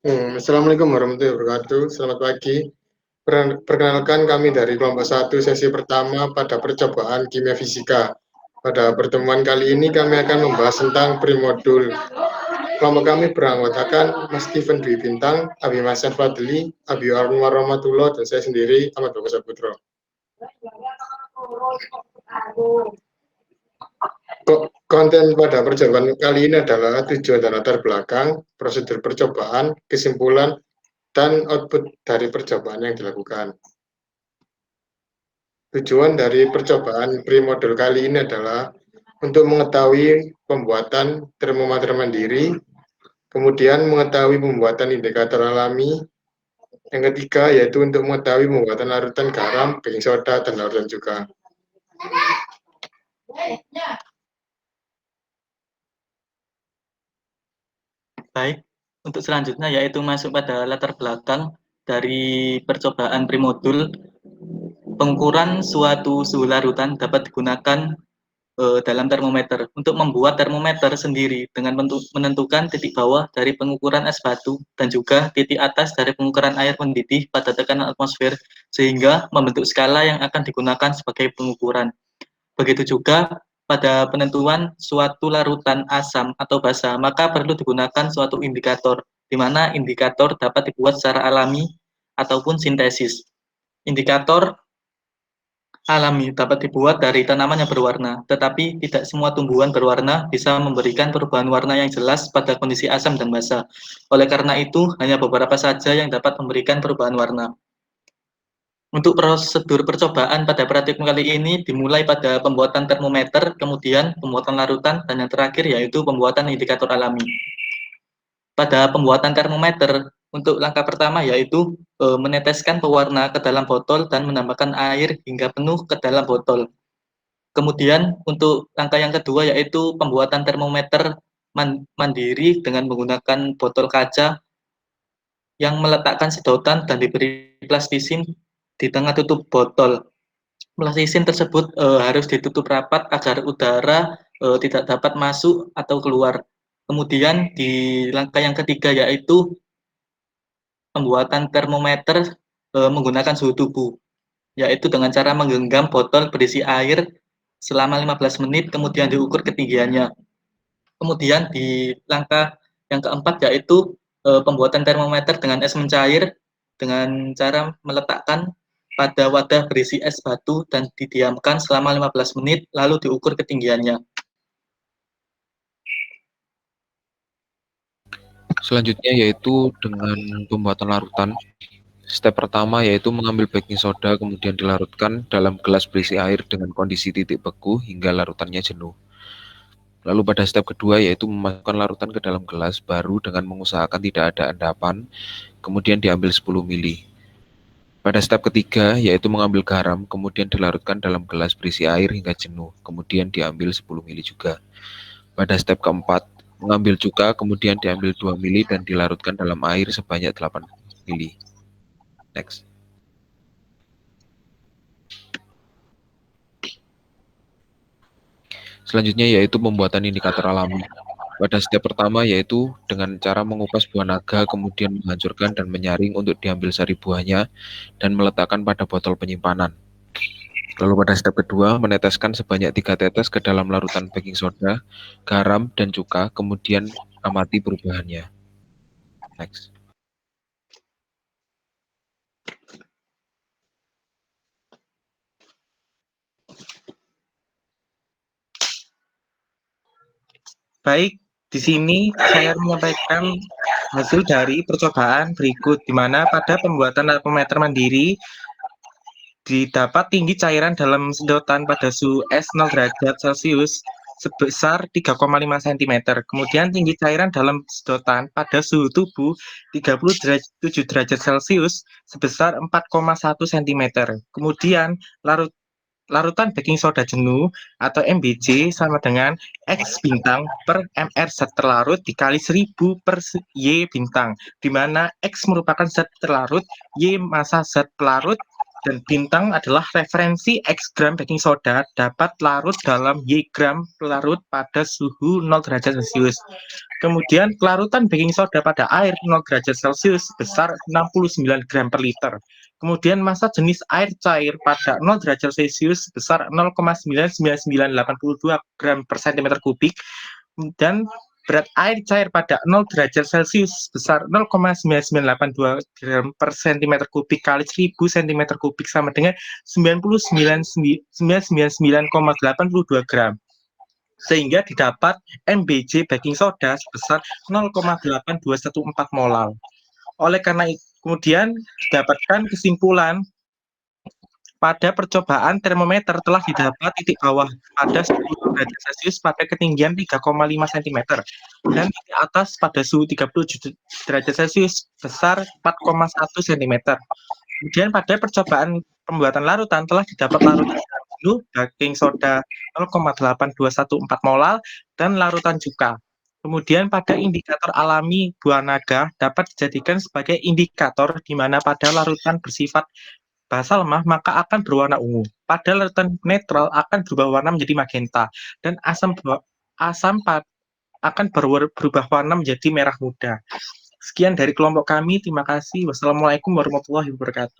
Assalamualaikum warahmatullahi wabarakatuh. Selamat pagi. Perkenalkan kami dari kelompok 1 sesi pertama pada percobaan kimia fisika. Pada pertemuan kali ini kami akan membahas tentang primodul. Kelompok kami beranggotakan Mas Steven Dwi Bintang, Abi Masan Fadli, Abi Anwar Rahmatullah, dan saya sendiri, Ahmad Bagus Saputro. Konten pada percobaan kali ini adalah tujuan dan latar belakang, prosedur percobaan, kesimpulan, dan output dari percobaan yang dilakukan. Tujuan dari percobaan pre-model kali ini adalah untuk mengetahui pembuatan termometer mandiri, kemudian mengetahui pembuatan indikator alami, yang ketiga yaitu untuk mengetahui pembuatan larutan garam, baking soda, dan larutan juga. Baik, untuk selanjutnya yaitu masuk pada latar belakang dari percobaan primodul. Pengukuran suatu suhu larutan dapat digunakan dalam termometer. Untuk membuat termometer sendiri dengan menentukan titik bawah dari pengukuran es batu dan juga titik atas dari pengukuran air mendidih pada tekanan atmosfer, sehingga membentuk skala yang akan digunakan sebagai pengukuran. Begitu juga pada penentuan suatu larutan asam atau basa, maka perlu digunakan suatu indikator, di mana indikator dapat dibuat secara alami ataupun sintesis. Indikator alami dapat dibuat dari tanaman yang berwarna, tetapi tidak semua tumbuhan berwarna bisa memberikan perubahan warna yang jelas pada kondisi asam dan basa. Oleh karena itu, hanya beberapa saja yang dapat memberikan perubahan warna. Untuk prosedur percobaan pada praktikum kali ini dimulai pada pembuatan termometer, kemudian pembuatan larutan, dan yang terakhir yaitu pembuatan indikator alami. Pada pembuatan termometer, untuk langkah pertama yaitu meneteskan pewarna ke dalam botol dan menambahkan air hingga penuh ke dalam botol. Kemudian untuk langkah yang kedua yaitu pembuatan termometer mandiri dengan menggunakan botol kaca yang meletakkan sedotan dan diberi plastisin di tengah tutup botol. Plastisin tersebut harus ditutup rapat agar udara tidak dapat masuk atau keluar. Kemudian di langkah yang ketiga yaitu pembuatan termometer menggunakan suhu tubuh, yaitu dengan cara menggenggam botol berisi air selama 15 menit, kemudian diukur ketinggiannya. Kemudian di langkah yang keempat yaitu pembuatan termometer dengan es mencair dengan cara meletakkan pada wadah berisi es batu dan didiamkan selama 15 menit, lalu diukur ketinggiannya. Selanjutnya yaitu dengan pembuatan larutan. Step pertama yaitu mengambil baking soda kemudian dilarutkan dalam gelas berisi air dengan kondisi titik beku hingga larutannya jenuh. Lalu pada step kedua yaitu memasukkan larutan ke dalam gelas baru dengan mengusahakan tidak ada endapan, kemudian diambil 10 ml. Pada step ketiga yaitu mengambil garam kemudian dilarutkan dalam gelas berisi air hingga jenuh, kemudian diambil 10 ml juga. Pada step keempat, mengambil cuka kemudian diambil 2 ml dan dilarutkan dalam air sebanyak 8 ml. Next. Selanjutnya yaitu pembuatan indikator alami. Pada step pertama yaitu dengan cara mengupas buah naga, kemudian menghancurkan dan menyaring untuk diambil sari buahnya dan meletakkan pada botol penyimpanan. Lalu pada step kedua, meneteskan sebanyak 3 tetes ke dalam larutan baking soda, garam, dan cuka, kemudian amati perubahannya. Next. Baik, di sini saya menyampaikan hasil dari percobaan berikut, di mana pada pembuatan termometer mandiri didapat tinggi cairan dalam sedotan pada suhu es 0 derajat Celcius sebesar 3,5 cm. Kemudian tinggi cairan dalam sedotan pada suhu tubuh 37 derajat Celcius sebesar 4,1 cm. Kemudian larutan baking soda jenuh atau MBJ sama dengan X bintang per mR zat terlarut dikali 1000 per Y bintang, di mana X merupakan zat terlarut, Y massa zat pelarut, dan bintang adalah referensi X gram baking soda dapat larut dalam Y gram pelarut pada suhu 0 derajat Celcius. Kemudian kelarutan baking soda pada air 0 derajat Celcius sebesar 69 gram per liter. Kemudian massa jenis air cair pada 0 derajat Celcius sebesar 0,99982 gram per cm kubik. Dan berat air cair pada 0 derajat Celcius sebesar 0,9982 gram per cm kubik kali 1000 cm kubik sama dengan 999,82 gram. Sehingga didapat MBJ baking soda sebesar 0,8214 molal. Oleh karena itu, kemudian didapatkan kesimpulan pada percobaan termometer telah didapat titik bawah pada 10 derajat Celcius pada ketinggian 3,5 cm dan titik atas pada suhu 37 derajat Celcius besar 4,1 cm. Kemudian pada percobaan pembuatan larutan telah didapat larutan jenuh baking soda 0,8214 molal dan larutan cuka. Kemudian pada indikator alami buah naga dapat dijadikan sebagai indikator di mana pada larutan bersifat basa lemah maka akan berwarna ungu. Pada larutan netral akan berubah warna menjadi magenta dan asam akan berubah warna menjadi merah muda. Sekian dari kelompok kami. Terima kasih. Wassalamualaikum warahmatullahi wabarakatuh.